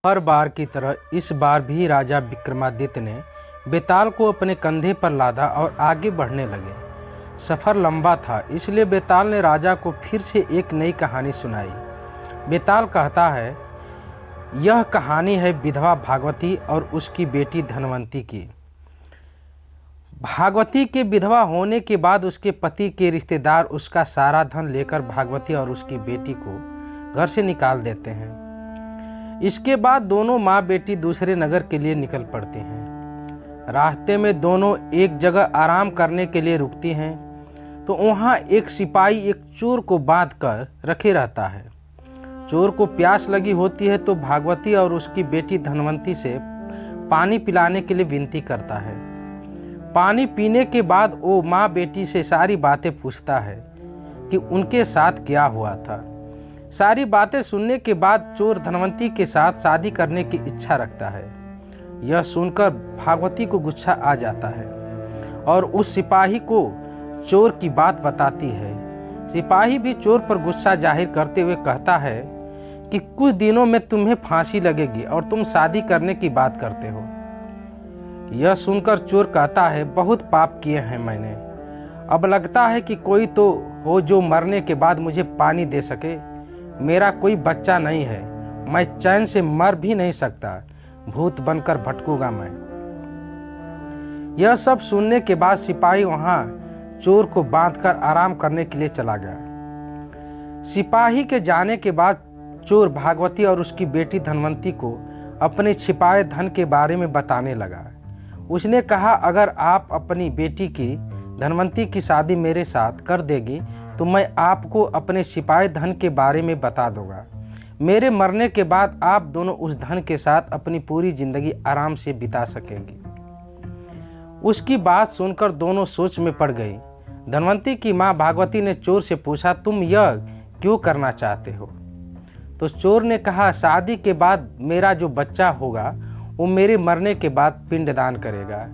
हर बार की तरह इस बार भी राजा विक्रमादित्य ने बेताल को अपने कंधे पर लादा और आगे बढ़ने लगे। सफ़र लंबा था, इसलिए बेताल ने राजा को फिर से एक नई कहानी सुनाई। बेताल कहता है, यह कहानी है विधवा भागवती और उसकी बेटी धनवंती की। भागवती के विधवा होने के बाद उसके पति के रिश्तेदार उसका सारा धन लेकर भागवती और उसकी बेटी को घर से निकाल देते हैं। इसके बाद दोनों माँ बेटी दूसरे नगर के लिए निकल पड़ती हैं। रास्ते में दोनों एक जगह आराम करने के लिए रुकती हैं, तो वहाँ एक सिपाही एक चोर को बांध कर रखे रहता है। चोर को प्यास लगी होती है तो भागवती और उसकी बेटी धनवंती से पानी पिलाने के लिए विनती करता है। पानी पीने के बाद वो माँ बेटी से सारी बातें पूछता है कि उनके साथ क्या हुआ था। सारी बातें सुनने के बाद चोर धनवंती के साथ शादी करने की इच्छा रखता है। यह सुनकर भागवती को गुस्सा आ जाता है और उस सिपाही को चोर की बात बताती है। सिपाही भी चोर पर गुस्सा जाहिर करते हुए कहता है कि कुछ दिनों में तुम्हें फांसी लगेगी और तुम शादी करने की बात करते हो। यह सुनकर चोर कहता है, बहुत पाप किए हैं मैंने। अब लगता है कि कोई तो हो जो मरने के बाद मुझे पानी दे सके। मेरा कोई बच्चा नहीं है, मैं चैन से मर भी नहीं सकता, भूत बनकर भटकूंगा मैं। यह सब सुनने के बाद सिपाही वहां चोर को बांधकर आराम करने के लिए चला गया। सिपाही के जाने के बाद चोर भागवती और उसकी बेटी धनवंती को अपने छिपाए धन के बारे में बताने लगा। उसने कहा, अगर आप अपनी बेटी की धनवंती की शादी मेरे साथ कर देगी तो मैं आपको अपने छिपाए धन के बारे में बता दूंगा। मेरे मरने के बाद आप दोनों उस धन के साथ अपनी पूरी जिंदगी आराम से बिता सकेंगी। उसकी बात सुनकर दोनों सोच में पड़ गई। धनवंती की माँ भागवती ने चोर से पूछा, तुम यह क्यों करना चाहते हो? तो चोर ने कहा, शादी के बाद मेरा जो बच्चा होगा वो मेरे मरने के बाद पिंडदान करेगा,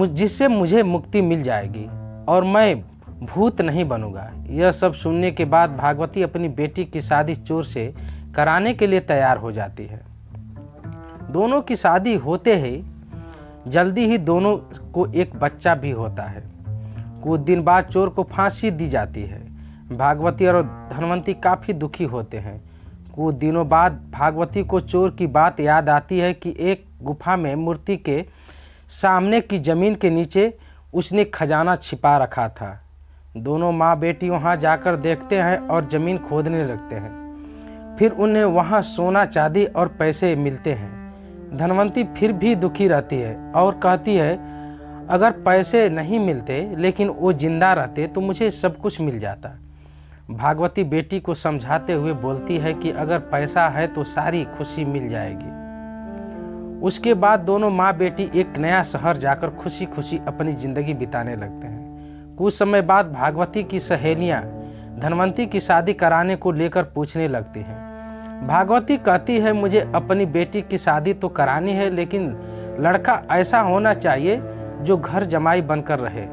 जिससे मुझे मुक्ति मिल जाएगी और मैं भूत नहीं बनूंगा। यह सब सुनने के बाद भागवती अपनी बेटी की शादी चोर से कराने के लिए तैयार हो जाती है। दोनों की शादी होते ही जल्दी ही दोनों को एक बच्चा भी होता है। कुछ दिन बाद चोर को फांसी दी जाती है। भागवती और धनवंती काफ़ी दुखी होते हैं। कुछ दिनों बाद भागवती को चोर की बात याद आती है कि एक गुफा में मूर्ति के सामने की जमीन के नीचे उसने खजाना छिपा रखा था। दोनों माँ बेटी वहाँ जाकर देखते हैं और ज़मीन खोदने लगते हैं। फिर उन्हें वहाँ सोना चांदी और पैसे मिलते हैं। धनवंती फिर भी दुखी रहती है और कहती है, अगर पैसे नहीं मिलते लेकिन वो जिंदा रहते तो मुझे सब कुछ मिल जाता। भागवती बेटी को समझाते हुए बोलती है कि अगर पैसा है तो सारी खुशी मिल जाएगी। उसके बाद दोनों माँ बेटी एक नया शहर जाकर खुशी खुशी अपनी जिंदगी बिताने लगते हैं। कुछ समय बाद भागवती की सहेलियां धनवंती की शादी कराने को लेकर पूछने लगती हैं। भागवती कहती है, मुझे अपनी बेटी की शादी तो करानी है, लेकिन लड़का ऐसा होना चाहिए जो घर जमाई बनकर रहे।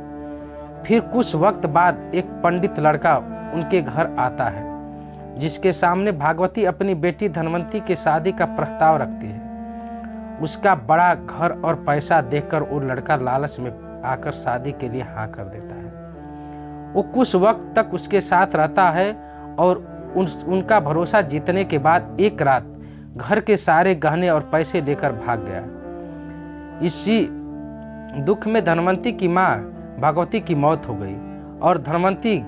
फिर कुछ वक्त बाद एक पंडित लड़का उनके घर आता है, जिसके सामने भागवती अपनी बेटी धनवंती की शादी का प्रस्ताव रखती है। उसका बड़ा घर और पैसा देखकर वो लड़का लालच में आकर शादी के लिए हाँ कर देता है। वो कुछ वक्त तक उसके साथ रहता है और उनका भरोसा जीतने के बाद एक रात घर के सारे गहने और पैसे लेकर भाग गया। इसी दुख में धनवंती की माँ भागवती की मौत हो गई और धनवंती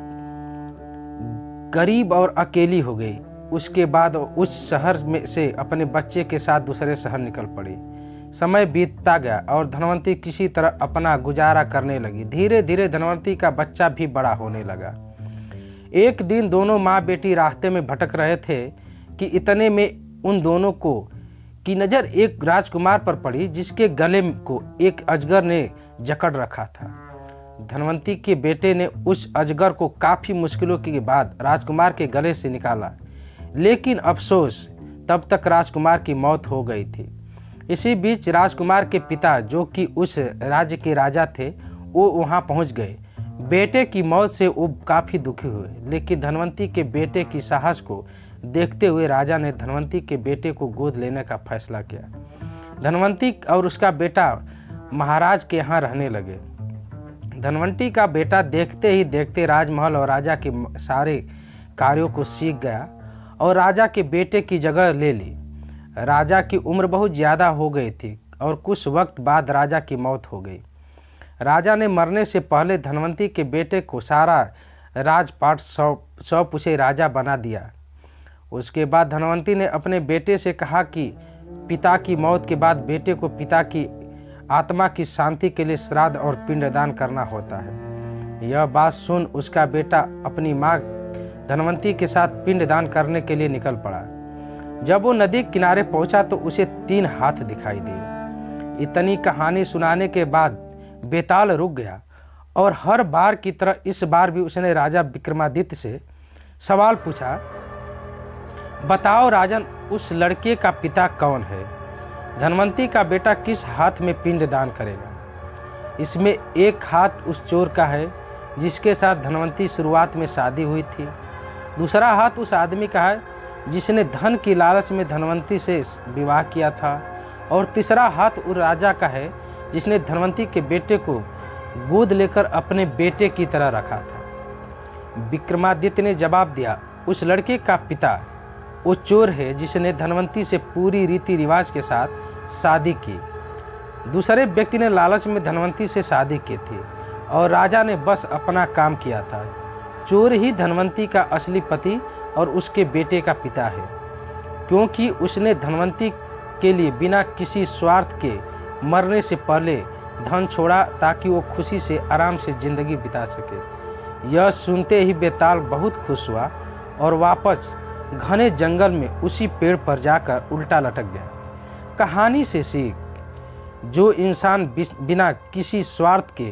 गरीब और अकेली हो गई। उसके बाद उस शहर में से अपने बच्चे के साथ दूसरे शहर निकल पड़ी। समय बीतता गया और धनवंती किसी तरह अपना गुजारा करने लगी। धीरे धीरे धनवंती का बच्चा भी बड़ा होने लगा। एक दिन दोनों माँ बेटी रास्ते में भटक रहे थे कि इतने में उन दोनों को की नज़र एक राजकुमार पर पड़ी, जिसके गले को एक अजगर ने जकड़ रखा था। धनवंती के बेटे ने उस अजगर को काफ़ी मुश्किलों के बाद राजकुमार के गले से निकाला, लेकिन अफसोस तब तक राजकुमार की मौत हो गई थी। इसी बीच राजकुमार के पिता, जो कि उस राज्य के राजा थे, वो वहां पहुंच गए। बेटे की मौत से वो काफ़ी दुखी हुए, लेकिन धनवंती के बेटे की साहस को देखते हुए राजा ने धनवंती के बेटे को गोद लेने का फैसला किया। धनवंती और उसका बेटा महाराज के यहाँ रहने लगे। धनवंती का बेटा देखते ही देखते राजमहल और राजा के सारे कार्यों को सीख गया और राजा के बेटे की जगह ले ली। राजा की उम्र बहुत ज़्यादा हो गई थी और कुछ वक्त बाद राजा की मौत हो गई। राजा ने मरने से पहले धनवंती के बेटे को सारा राजपाट सौ पूछे राजा बना दिया। उसके बाद धनवंती ने अपने बेटे से कहा कि पिता की मौत के बाद बेटे को पिता की आत्मा की शांति के लिए श्राद्ध और पिंडदान करना होता है। यह बात सुन उसका बेटा अपनी माँ धनवंती के साथ पिंडदान करने के लिए निकल पड़ा। जब वो नदी किनारे पहुंचा तो उसे 3 हाथ दिखाई दिए। इतनी कहानी सुनाने के बाद बेताल रुक गया और हर बार की तरह इस बार भी उसने राजा विक्रमादित्य से सवाल पूछा, बताओ राजन, उस लड़के का पिता कौन है? धनवंती का बेटा किस हाथ में पिंडदान करेगा? इसमें एक हाथ उस चोर का है जिसके साथ धनवंती शुरुआत में शादी हुई थी। दूसरा हाथ उस आदमी का है जिसने धन की लालच में धनवंती से विवाह किया था। और तीसरा हाथ उस राजा का है जिसने धनवंती के बेटे को गोद लेकर अपने बेटे की तरह रखा था। विक्रमादित्य ने जवाब दिया, उस लड़के का पिता वो चोर है जिसने धनवंती से पूरी रीति रिवाज के साथ शादी की। दूसरे व्यक्ति ने लालच में धनवंती से शादी की थी और राजा ने बस अपना काम किया था। चोर ही धनवंती का असली पति और उसके बेटे का पिता है, क्योंकि उसने धनवंती के लिए बिना किसी स्वार्थ के मरने से पहले धन छोड़ा ताकि वो खुशी से आराम से जिंदगी बिता सके। यह सुनते ही बेताल बहुत खुश हुआ और वापस घने जंगल में उसी पेड़ पर जाकर उल्टा लटक गया। कहानी से सीख, जो इंसान बिना किसी स्वार्थ के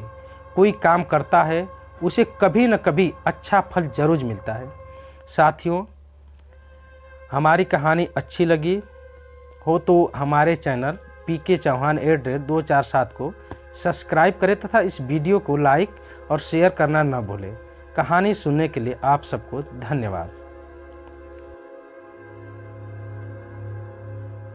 कोई काम करता है उसे कभी न कभी अच्छा फल जरूर मिलता है। साथियों, हमारी कहानी अच्छी लगी हो तो हमारे चैनल PK चौहान @247 को सब्सक्राइब करें तथा इस वीडियो को लाइक और शेयर करना न भूलें। कहानी सुनने के लिए आप सबको धन्यवाद।